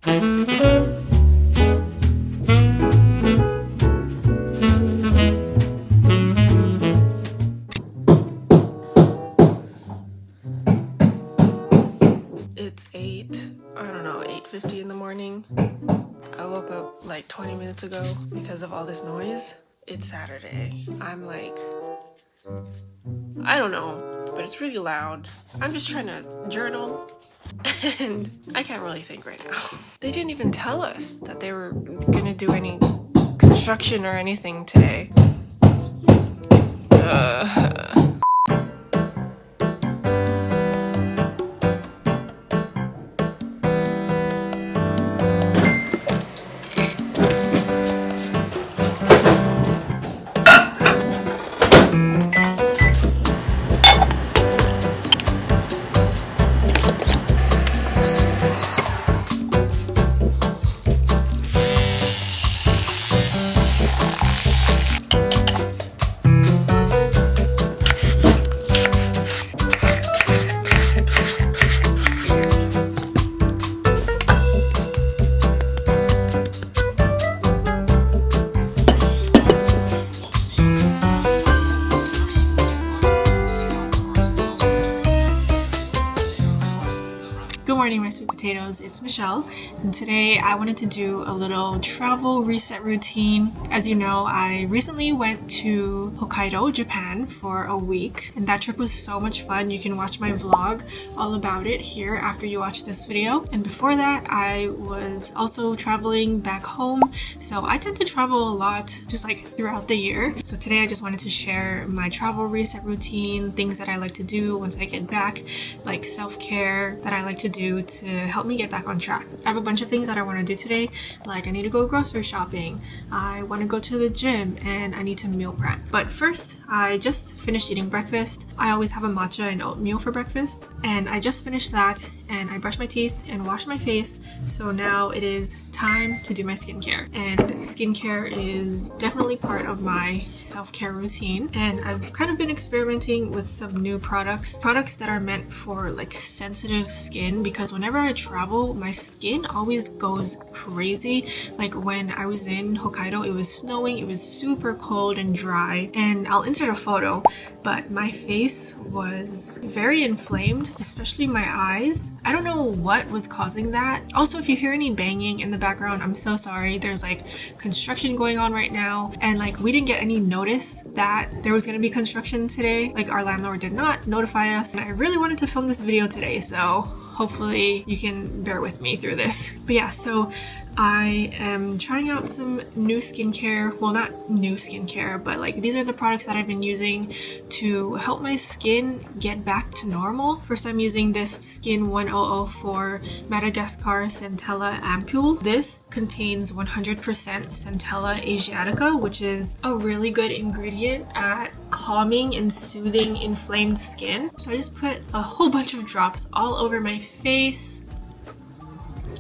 It's I don't know, 8:50 in the morning. I woke up like 20 minutes ago because of all this noise. It's Saturday. I'm like, I don't know, but it's really loud. I'm just trying to journal and I can't really think right now. They didn't even tell us that they were gonna do any construction or anything today. Good morning, my sweet potatoes. It's Michelle, and today I wanted to do a little travel reset routine. As you know, I recently went to Hokkaido, Japan for a week, and that trip was so much fun. You can watch my vlog all about it here after you watch this video. And before that, I was also traveling back home, so I tend to travel a lot just like throughout the year. So today I just wanted to share my travel reset routine, things that I like to do once I get back, like self-care that I like to do to help me get back on track. I have a bunch of things that I want to do today, like I need to go grocery shopping, I want to go to the gym, and I need to meal prep. But first, I just finished eating breakfast. I always have a matcha and oatmeal for breakfast, and I just finished that, and I brushed my teeth and washed my face, so now it is time to do my skincare. And skincare is definitely part of my self-care routine, and I've kind of been experimenting with some new products that are meant for like sensitive skin, because whenever I travel, my skin always goes crazy. Like when I was in Hokkaido, it was snowing, it was super cold and dry, and I'll insert a photo, but my face was very inflamed, especially my eyes. I don't know what was causing that. Also, if you hear any banging in the background, I'm so sorry. There's like construction going on right now, and like we didn't get any notice that there was going to be construction today. Like our landlord did not notify us, and I really wanted to film this video today, so hopefully you can bear with me through this. But yeah, so I am trying out some new skincare. Well, not new skincare, but like these are the products that I've been using to help my skin get back to normal. First, I'm using this Skin 1004 Madagascar Centella Ampule. This contains 100% Centella Asiatica, which is a really good ingredient at calming and soothing inflamed skin. So I just put a whole bunch of drops all over my face,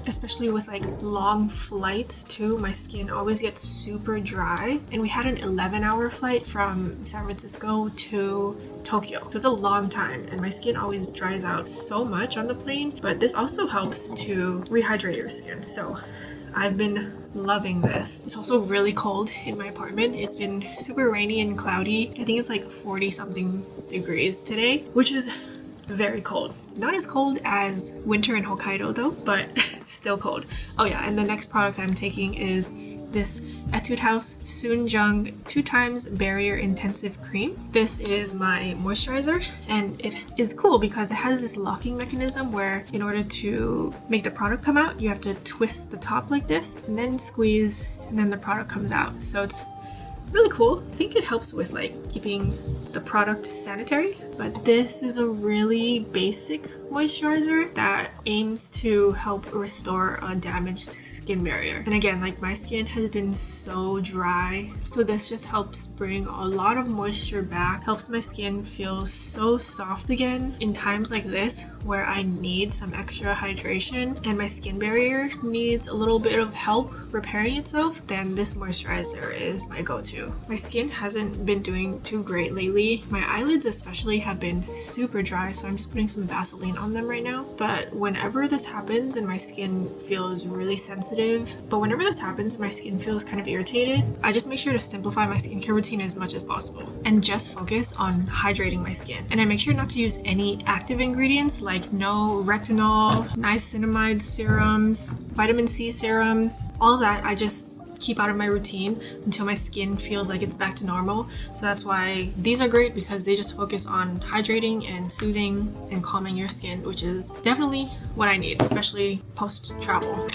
especially with like long flights too. My skin always gets super dry, and we had an 11-hour flight from San Francisco to Tokyo, so it's a long time, and my skin always dries out so much on the plane. But this also helps to rehydrate your skin, so I've been loving this. It's also really cold in my apartment. It's been super rainy and cloudy. I think it's like 40 something degrees today, which is very cold. Not as cold as winter in Hokkaido though, but still cold. Oh yeah, and the next product I'm taking is this Etude House Soonjung 2x Barrier Intensive Cream. This is my moisturizer, and it is cool because it has this locking mechanism where in order to make the product come out, you have to twist the top like this and then squeeze, and then the product comes out. So it's really cool. I think it helps with like keeping the product sanitary. But this is a really basic moisturizer that aims to help restore a damaged skin barrier. And again, like my skin has been so dry, so this just helps bring a lot of moisture back, helps my skin feel so soft again in times like this where I need some extra hydration and my skin barrier needs a little bit of help repairing itself. Then this moisturizer is my go-to. My skin hasn't been doing too great lately. My eyelids especially have been super dry, so I'm just putting some Vaseline on them right now. But whenever this happens and my skin feels really sensitive, kind of irritated, I just make sure to simplify my skincare routine as much as possible and just focus on hydrating my skin. And I make sure not to use any active ingredients like no retinol, niacinamide serums, vitamin C serums, all of that I just keep out of my routine until my skin feels like it's back to normal. So that's why these are great, because they just focus on hydrating and soothing and calming your skin, which is definitely what I need, especially post-travel.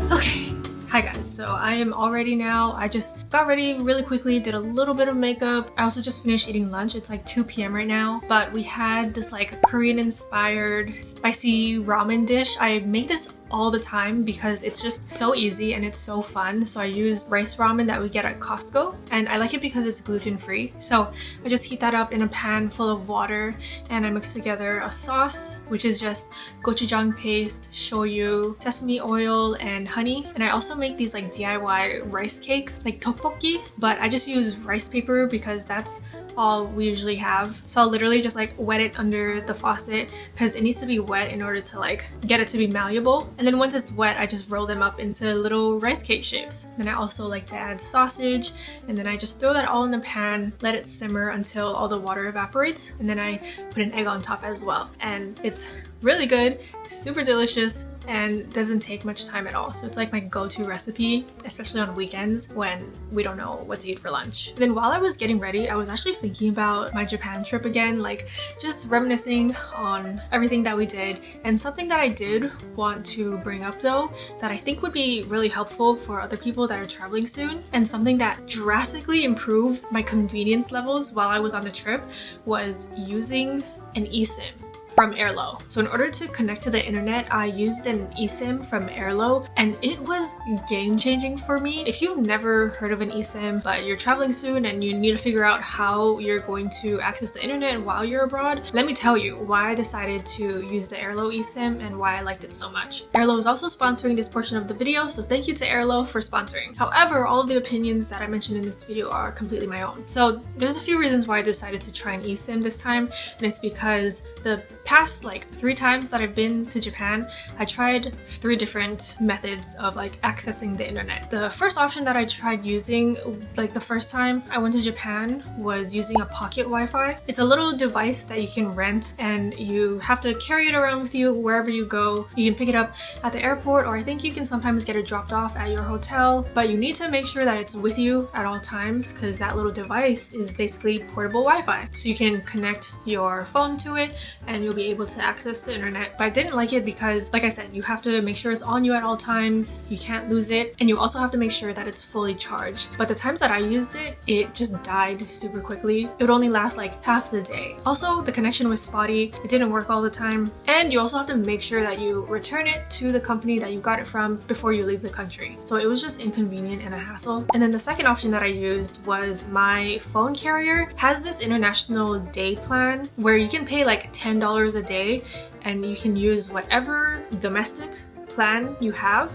Okay. Hi guys, so I am all ready now. I just got ready really quickly, did a little bit of makeup. I also just finished eating lunch. It's like 2 p.m. right now, but we had this like Korean inspired spicy ramen dish. I make this all the time because it's just so easy and it's so fun. So I use rice ramen that we get at Costco, and I like it because it's gluten-free. So I just heat that up in a pan full of water, and I mix together a sauce, which is just gochujang paste, shoyu, sesame oil, and honey. And I also make these like DIY rice cakes, like tteokbokki, but I just use rice paper because that's all we usually have. So I'll literally just like wet it under the faucet because it needs to be wet in order to like get it to be malleable. And then once it's wet, I just roll them up into little rice cake shapes. Then I also like to add sausage, and then I just throw that all in the pan, let it simmer until all the water evaporates, and then I put an egg on top as well. And it's really good, super delicious, and doesn't take much time at all. So it's like my go-to recipe, especially on weekends when we don't know what to eat for lunch. And then while I was getting ready, I was actually thinking about my Japan trip again, like just reminiscing on everything that we did. And something that I did want to bring up though, that I think would be really helpful for other people that are traveling soon, and something that drastically improved my convenience levels while I was on the trip, was using an eSIM from Airalo. So in order to connect to the internet, I used an eSIM from Airalo, and it was game-changing for me. If you've never heard of an eSIM, but you're traveling soon and you need to figure out how you're going to access the internet while you're abroad, let me tell you why I decided to use the Airalo eSIM and why I liked it so much. Airalo is also sponsoring this portion of the video, so thank you to Airalo for sponsoring. However, all of the opinions that I mentioned in this video are completely my own. So there's a few reasons why I decided to try an eSIM this time, and it's because the past like 3 times that I've been to Japan, I tried 3 different methods of like accessing the internet. The first option that I tried using, like the first time I went to Japan, was using a pocket Wi-Fi. It's a little device that you can rent, and you have to carry it around with you wherever you go. You can pick it up at the airport, or I think you can sometimes get it dropped off at your hotel, but you need to make sure that it's with you at all times, because that little device is basically portable Wi-Fi. So you can connect your phone to it and you'll be able to access the internet. But I didn't like it because, like I said, you have to make sure it's on you at all times, you can't lose it, and you also have to make sure that it's fully charged. But the times that I used it, it just died super quickly. It would only last like half the day. Also, the connection was spotty, it didn't work all the time, and you also have to make sure that you return it to the company that you got it from before you leave the country. So it was just inconvenient and a hassle. And then the second option that I used was my phone carrier has this international day plan where you can pay like $10 a day and you can use whatever domestic plan you have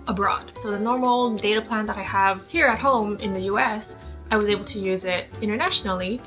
abroad. So the normal data plan that I have here at home in the US, I was able to use it internationally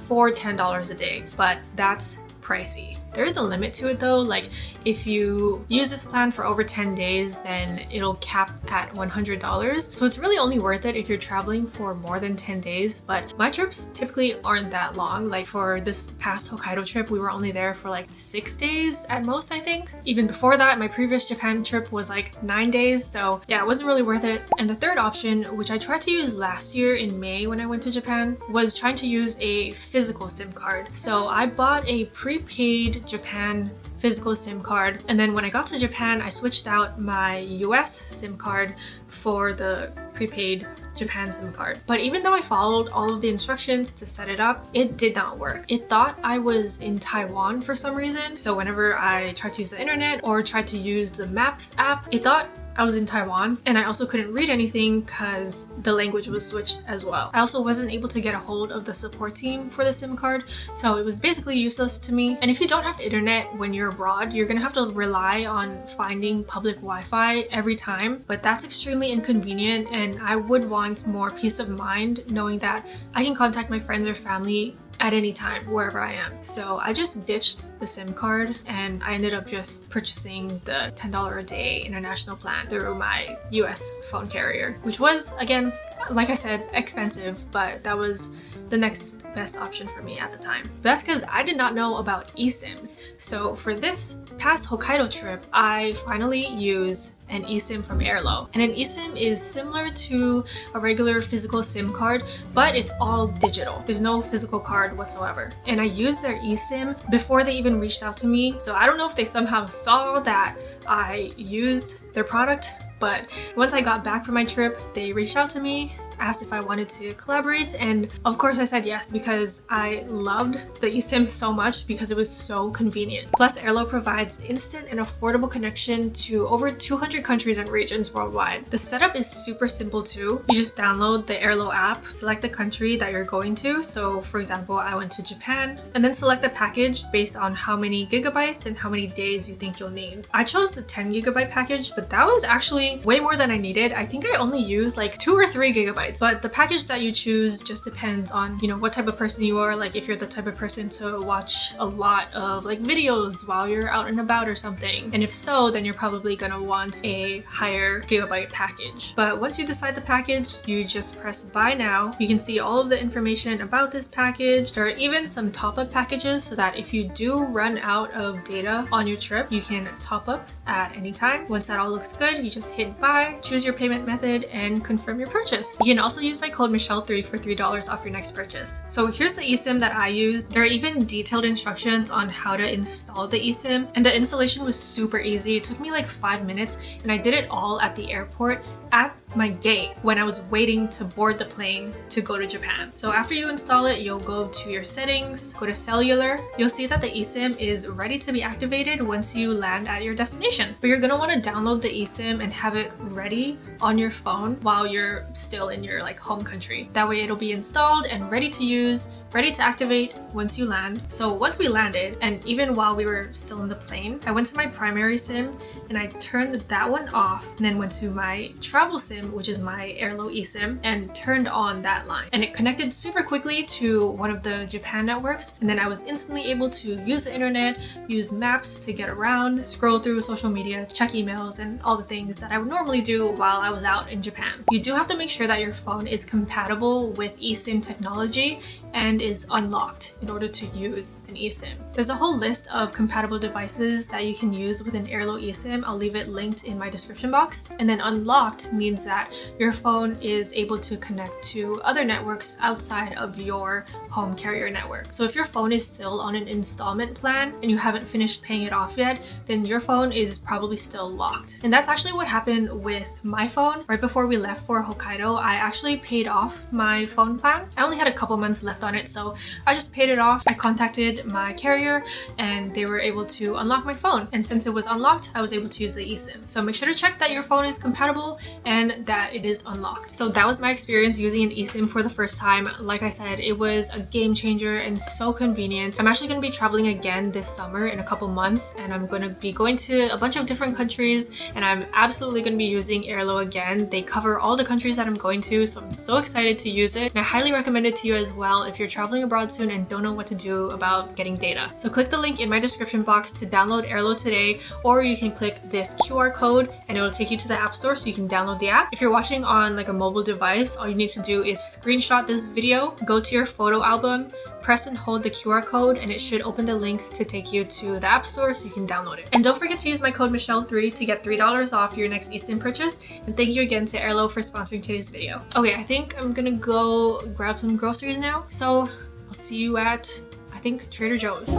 for $10 a day, but that's pricey. There is a limit to it though, like if you use this plan for over 10 days, then it'll cap at $100. So it's really only worth it if you're traveling for more than 10 days, but my trips typically aren't that long. Like for this past Hokkaido trip, we were only there for like 6 days at most, I think. Even before that, my previous Japan trip was like 9 days, so yeah, it wasn't really worth it. And the third option, which I tried to use last year in May when I went to Japan, was trying to use a physical SIM card. So I bought a prepaid Japan physical SIM card, and then when I got to Japan, I switched out my US SIM card for the prepaid Japan SIM card. But even though I followed all of the instructions to set it up, it did not work. It thought I was in Taiwan for some reason. So whenever I tried to use the internet or tried to use the Maps app, it thought I was in Taiwan, and I also couldn't read anything because the language was switched as well. I also wasn't able to get a hold of the support team for the SIM card, so it was basically useless to me. And if you don't have internet when you're abroad, you're gonna have to rely on finding public Wi-Fi every time, but that's extremely inconvenient, and I would want more peace of mind knowing that I can contact my friends or family at any time wherever I am. So I just ditched the SIM card and I ended up just purchasing the $10 a day international plan through my US phone carrier, which was, again, like I said, expensive, but that was the next best option for me at the time. But that's because I did not know about eSIMs. So for this past Hokkaido trip, I finally used an eSIM from Airalo. And an eSIM is similar to a regular physical SIM card, but it's all digital. There's no physical card whatsoever. And I used their eSIM before they even reached out to me. So I don't know if they somehow saw that I used their product, but once I got back from my trip, they reached out to me, asked if I wanted to collaborate, and of course I said yes because I loved the eSIM so much because it was so convenient. Plus, Airalo provides instant and affordable connection to over 200 countries and regions worldwide. The setup is super simple too. You just download the Airalo app, select the country that you're going to. So for example, I went to Japan, and then select the package based on how many gigabytes and how many days you think you'll need. I chose the 10 gigabyte package, but that was actually way more than I needed. I think I only used like 2 or 3 gigabytes. But the package that you choose just depends on, you know, what type of person you are. Like if you're the type of person to watch a lot of like videos while you're out and about or something. And if so, then you're probably gonna want a higher gigabyte package. But once you decide the package, you just press buy now. You can see all of the information about this package. There are even some top-up packages so that if you do run out of data on your trip, you can top up at any time. Once that all looks good, you just hit buy, choose your payment method, and confirm your purchase. You can also use my code Michelle3 for $3 off your next purchase. So here's the eSIM that I used. There are even detailed instructions on how to install the eSIM, and the installation was super easy. It took me like 5 minutes, and I did it all at the airport at my gate when I was waiting to board the plane to go to Japan. So after you install it, you'll go to your settings, go to cellular. You'll see that the eSIM is ready to be activated once you land at your destination. But you're gonna want to download the eSIM and have it ready on your phone while you're still in your like home country. That way it'll be installed and ready to use, ready to activate once you land. So once we landed, and even while we were still in the plane, I went to my primary SIM and I turned that one off, and then went to my travel SIM, which is my Airalo eSIM, and turned on that line. And it connected super quickly to one of the Japan networks, and then I was instantly able to use the internet, use maps to get around, scroll through social media, check emails, and all the things that I would normally do while I was out in Japan. You do have to make sure that your phone is compatible with eSIM technology and is unlocked in order to use an eSIM. There's a whole list of compatible devices that you can use with an Airalo eSIM. I'll leave it linked in my description box. And then unlocked means that your phone is able to connect to other networks outside of your home carrier network. So if your phone is still on an installment plan and you haven't finished paying it off yet, then your phone is probably still locked. And that's actually what happened with my phone. Right before we left for Hokkaido, I actually paid off my phone plan. I only had a couple months left on it, so I just paid it off. I contacted my carrier and they were able to unlock my phone. And since it was unlocked, I was able to use the eSIM. So make sure to check that your phone is compatible and that it is unlocked. So that was my experience using an eSIM for the first time. Like I said, it was a game changer and so convenient. I'm actually going to be traveling again this summer in a couple months, and I'm going to be going to a bunch of different countries, and I'm absolutely going to be using Airalo again. They cover all the countries that I'm going to, so I'm so excited to use it. And I highly recommend it to you as well if you're traveling abroad soon and don't know what to do about getting data. So click the link in my description box to download Airalo today, or you can click this QR code and it will take you to the App Store so you can download the app. If you're watching on like a mobile device, all you need to do is screenshot this video, go to your photo album, press and hold the QR code, and it should open the link to take you to the App Store so you can download it. And don't forget to use my code Michelle3 to get $3 off your next eSIM purchase. And thank you again to Airalo for sponsoring today's video. Okay, I think I'm gonna go grab some groceries now. So I'll see you at, I think, Trader Joe's.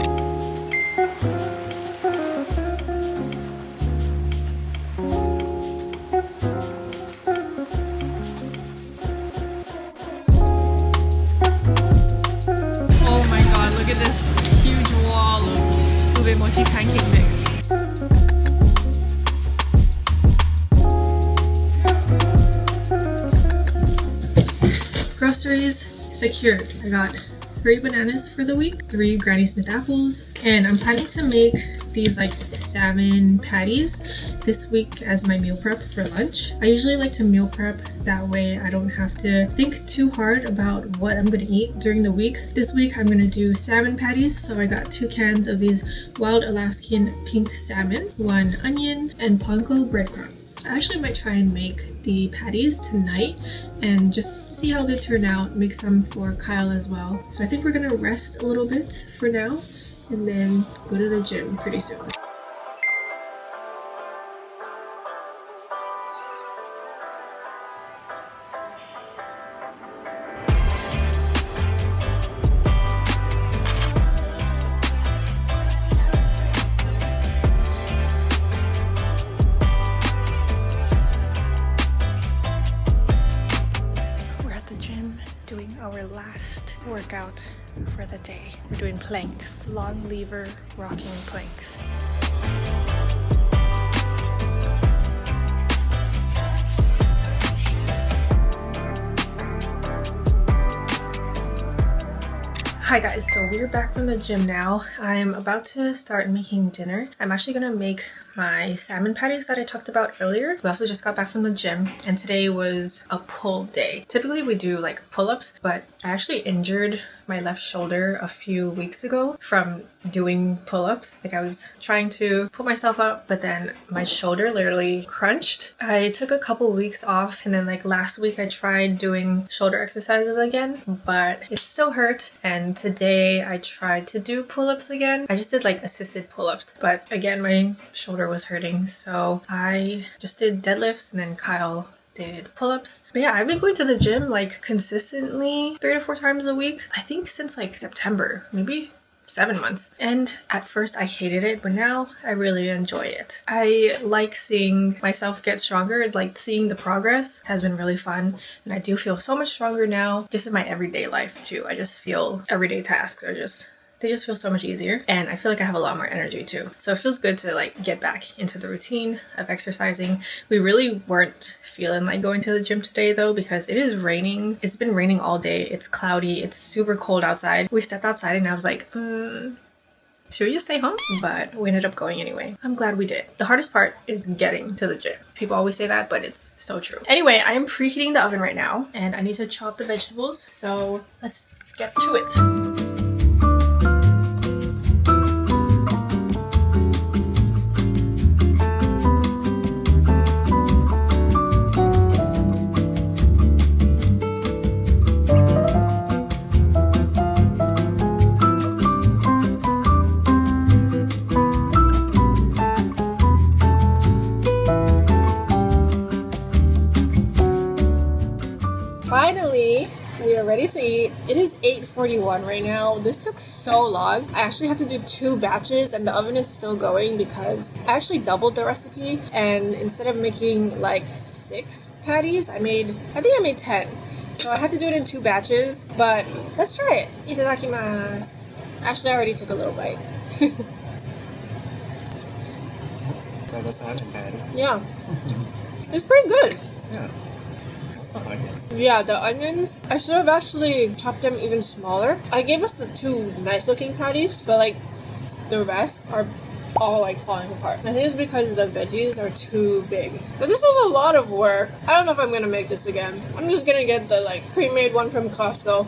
Look at this huge wall of ube mochi pancake mix. Groceries secured. I got 3 bananas for the week, 3 Granny Smith apples, and I'm planning to make these like salmon patties this week as my meal prep for lunch. I usually like to meal prep, that way I don't have to think too hard about what I'm gonna eat during the week. This week I'm gonna do salmon patties, so I got 2 cans of these wild Alaskan pink salmon, 1 onion, and panko breadcrumbs. I actually might try and make the patties tonight and just see how they turn out, make some for Kyle as well. So I think we're gonna rest a little bit for now and then go to the gym pretty soon. Doing our last workout for the day. We're doing planks, long lever rocking planks. Hi guys, so we're back from the gym now. I'm about to start making dinner. I'm actually gonna make my salmon patties that I talked about earlier. We also just got back from the gym and today was a pull day. Typically we do like pull-ups, but I actually injured my left shoulder a few weeks ago from doing pull-ups. Like I was trying to pull myself up, but then my shoulder literally crunched. I took a couple weeks off and then like last week I tried doing shoulder exercises again, but it still hurt. And today I tried to do pull-ups again. I just did like assisted pull-ups, but again my shoulder was hurting, so I just did deadlifts and then Kyle did pull-ups. But yeah, I've been going to the gym like consistently 3 to 4 times a week, I think since like September, maybe 7 months. And at first I hated it, but now I really enjoy it. I like seeing myself get stronger. Like seeing the progress has been really fun, and I do feel so much stronger now just in my everyday life too. I just feel everyday tasks are they just feel so much easier, and I feel like I have a lot more energy too. So it feels good to like get back into the routine of exercising. We really weren't feeling like going to the gym today though, because it is raining. It's been raining all day. It's cloudy. It's super cold outside. We stepped outside and I was like, should we just stay home? But we ended up going anyway. I'm glad we did. The hardest part is getting to the gym. People always say that, but it's so true. Anyway, I am preheating the oven right now and I need to chop the vegetables. So let's get to it. Finally, we are ready to eat. It is 8:41 right now. This took so long. I actually had to do 2 batches and the oven is still going because I actually doubled the recipe, and instead of making like 6 patties, I think I made 10. So I had to do it in 2 batches, but let's try it. Itadakimasu. Actually, I already took a little bite. That was not bad. Yeah. It's pretty good. Yeah. Yeah, the onions, I should have actually chopped them even smaller. I gave us the 2 nice looking patties, but like the rest are all like falling apart. I think it's because the veggies are too big. But this was a lot of work. I don't know if I'm gonna make this again. I'm just gonna get the like pre-made one from Costco.